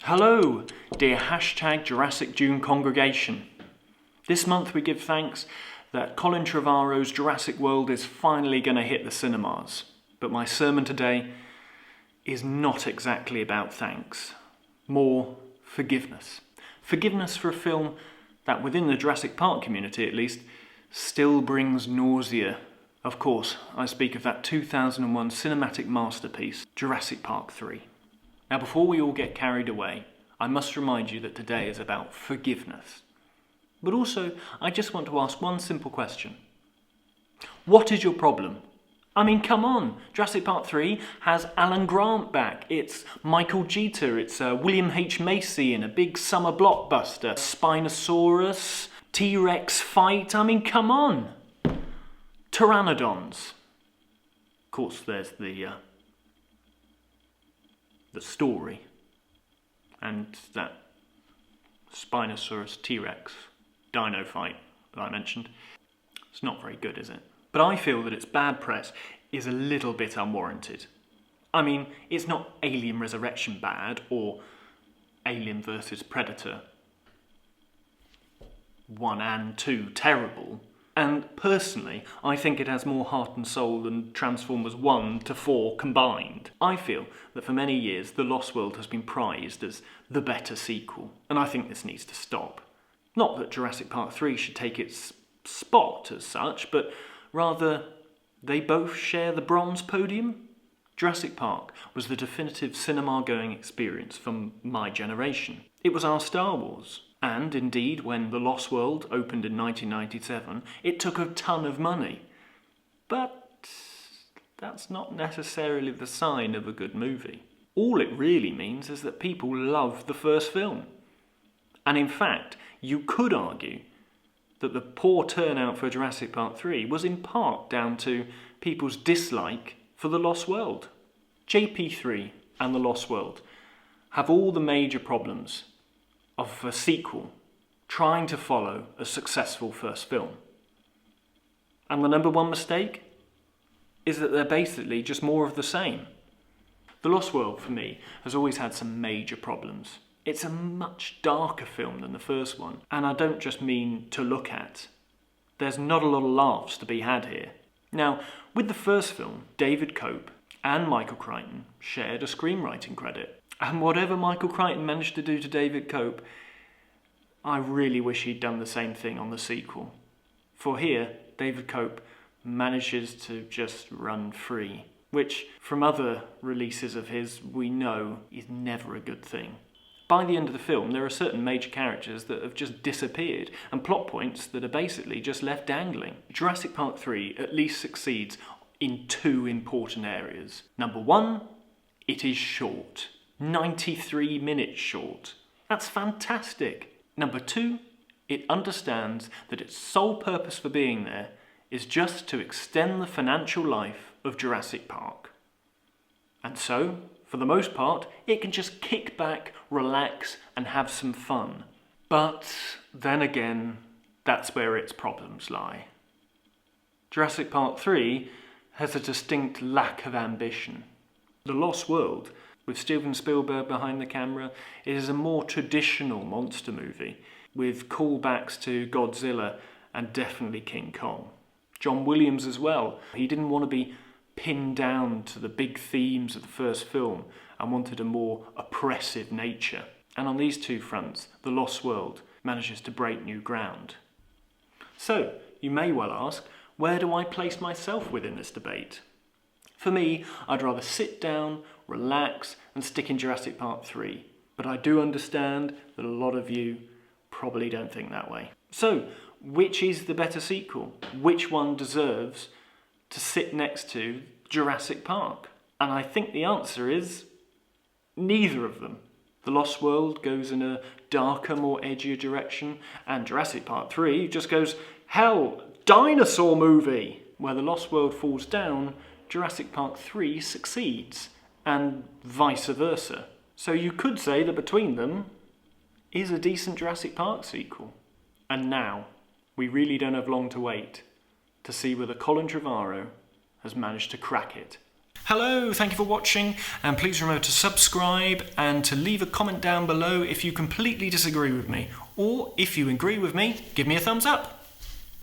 Hello, dear #Jurassic June congregation. This month we give thanks that Colin Trevorrow's Jurassic World is finally going to hit the cinemas. But my sermon today is not exactly about thanks. More forgiveness. Forgiveness for a film that, within the Jurassic Park community at least, still brings nausea. Of course, I speak of that 2001 cinematic masterpiece, Jurassic Park III. Now, before we all get carried away, I must remind you that today is about forgiveness. But also, I just want to ask one simple question. What is your problem? I mean, come on, Jurassic Park III has Alan Grant back, it's Michael Jeter, it's William H. Macy in a big summer blockbuster, Spinosaurus, T-Rex fight, I mean, come on. Pteranodons. Of course, there's the story, and that Spinosaurus T-Rex dino fight that I mentioned. It's not very good, is it? But I feel that its bad press is a little bit unwarranted. I mean, it's not Alien Resurrection bad or Alien vs Predator 1 and 2 terrible. And personally, I think it has more heart and soul than Transformers 1 to 4 combined. I feel that for many years, The Lost World has been prized as the better sequel, and I think this needs to stop. Not that Jurassic Park 3 should take its spot as such, but rather they both share the bronze podium. Jurassic Park was the definitive cinema-going experience from my generation. It was our Star Wars. And indeed, when The Lost World opened in 1997, it took a ton of money. But that's not necessarily the sign of a good movie. All it really means is that people love the first film. And in fact, you could argue that the poor turnout for Jurassic Park 3 was in part down to people's dislike for The Lost World. JP3 and The Lost World have all the major problems of a sequel trying to follow a successful first film. And the number one mistake is that they're basically just more of the same. The Lost World, for me, has always had some major problems. It's a much darker film than the first one, and I don't just mean to look at. There's not a lot of laughs to be had here. Now, with the first film, David Cope and Michael Crichton shared a screenwriting credit. And whatever Michael Crichton managed to do to David Cope, I really wish he'd done the same thing on the sequel. For here, David Cope manages to just run free, which, from other releases of his, we know is never a good thing. By the end of the film, there are certain major characters that have just disappeared, and plot points that are basically just left dangling. Jurassic Park 3 at least succeeds in two important areas. Number one, it is short. 93 minutes short. That's fantastic. Number two, it understands that its sole purpose for being there is just to extend the financial life of Jurassic Park. And so, for the most part, it can just kick back, relax, and have some fun. But then again, that's where its problems lie. Jurassic Park 3 has a distinct lack of ambition. The Lost World, with Steven Spielberg behind the camera, it is a more traditional monster movie, with callbacks to Godzilla and definitely King Kong. John Williams as well. He didn't want to be pinned down to the big themes of the first film and wanted a more oppressive nature. And on these two fronts, The Lost World manages to break new ground. So, you may well ask, where do I place myself within this debate? For me, I'd rather sit down, relax, and stick in Jurassic Park 3. But I do understand that a lot of you probably don't think that way. So, which is the better sequel? Which one deserves to sit next to Jurassic Park? And I think the answer is neither of them. The Lost World goes in a darker, more edgier direction, and Jurassic Park 3 just goes, hell, dinosaur movie! Where The Lost World falls down, Jurassic Park 3 succeeds, and vice versa. So you could say that between them is a decent Jurassic Park sequel. And now, we really don't have long to wait to see whether Colin Trevorrow has managed to crack it. Hello, thank you for watching, and please remember to subscribe and to leave a comment down below if you completely disagree with me, or if you agree with me, give me a thumbs up.